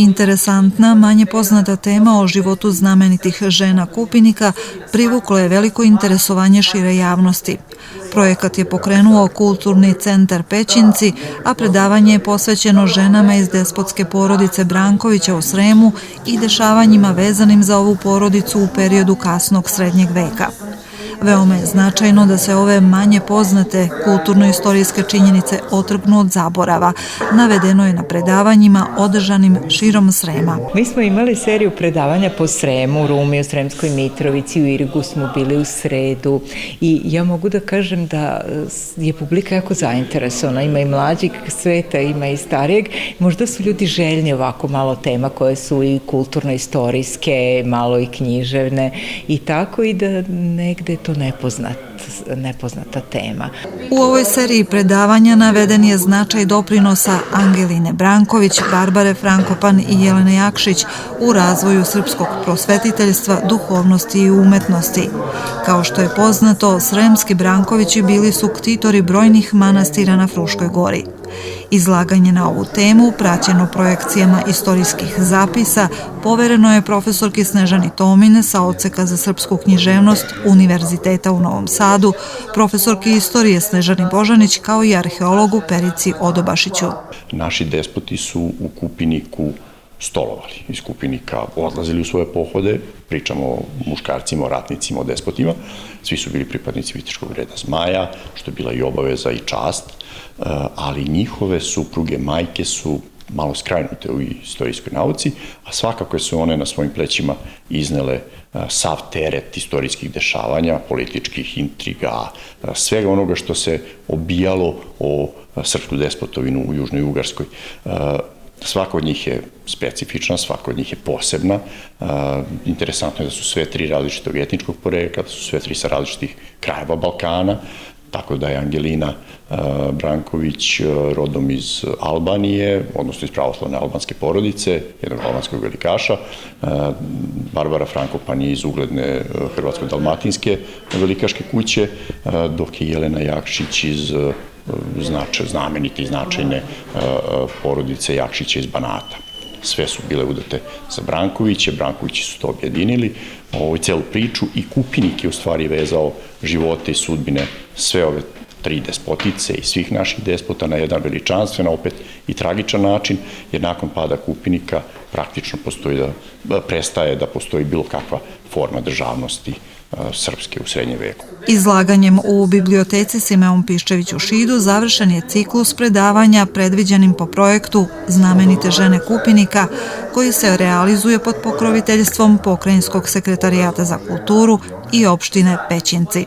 Interesantna, manje poznata tema o životu znamenitih žena Kupinika privukla je veliko interesovanje šire javnosti. Projekat je pokrenuo Kulturni centar Pećinci, a predavanje je posvećeno ženama iz despotske porodice Brankovića u Sremu i dešavanjima vezanim za ovu porodicu u periodu kasnog srednjeg veka. Veoma je značajno da se ove manje poznate kulturno-istorijske činjenice otrgnu od zaborava, navedeno je na predavanjima održanim širom Srema. Mi smo imali seriju predavanja po Sremu, Rumi, u Sremskoj Mitrovici, u Irigu smo bili u sredu i ja mogu da kažem da je publika jako zainteresovana, ima i mlađeg sveta, ima i starijeg. Možda su ljudi željni ovako malo tema koje su i kulturno-istorijske, malo i književne i tako, i da negde to nepoznata tema. U ovoj seriji predavanja naveden je značaj doprinosa Angeline Branković, Barbare Frankopan i Jelene Jakšić u razvoju srpskog prosvetiteljstva, duhovnosti i umetnosti. Kao što je poznato, sremski Brankovići bili su ktitori brojnih manastira na Fruškoj gori. Izlaganje na ovu temu, praćeno projekcijama istorijskih zapisa, povereno je profesorki Snežani Tomine sa Odseka za srpsku književnost Univerziteta u Novom Sadu, profesorki istorije Snežani Božanić, kao i arheologu Perici Odobašiću. Naši despoti su u Kupiniku stolovali. Iz Kupinika odlazili u svoje pohode, pričamo o muškarcima, o ratnicima, o despotima. Svi su bili pripadnici Viteškog reda Zmaja, što je bila i obaveza i čast, ali njihove supruge, majke su malo skrajnute u istorijskoj nauci, a svakako su one na svojim plećima iznele sav teret istorijskih dešavanja, političkih intriga, svega onoga što se obijalo o srpsku despotovinu u Južnoj Ugarskoj. Svaka od njih je specifična, svaka od njih je posebna. Interesantno je da su sve tri različitog etničkog porekla, da su sve tri sa različitih krajeva Balkana, tako da je Angelina Branković rodom iz Albanije, odnosno iz pravoslavne albanske porodice, jednog albanskog velikaša. Barbara Frankopan je iz ugledne hrvatsko-dalmatinske velikaške kuće, dok je Jelena Jakšić iz znamenite i značajne porodice Jakšića iz Banata. Sve su bile udate za Brankoviće, Brankovići su to objedinili, celu priču, i Kupinik je u stvari vezao živote i sudbine sve ove tri despotice i svih naših despota na jedan veličanstven, opet i tragičan način, jer nakon pada Kupinika praktično prestaje da postoji bilo kakva forma državnosti srpske u srednjem veku. Izlaganjem u biblioteci Simeon Piščević u Šidu završen je ciklus predavanja predviđenim po projektu Znamenite žene Kupinika, koji se realizuje pod pokroviteljstvom Pokrajinskog sekretarijata za kulturu i opštine Pećinci.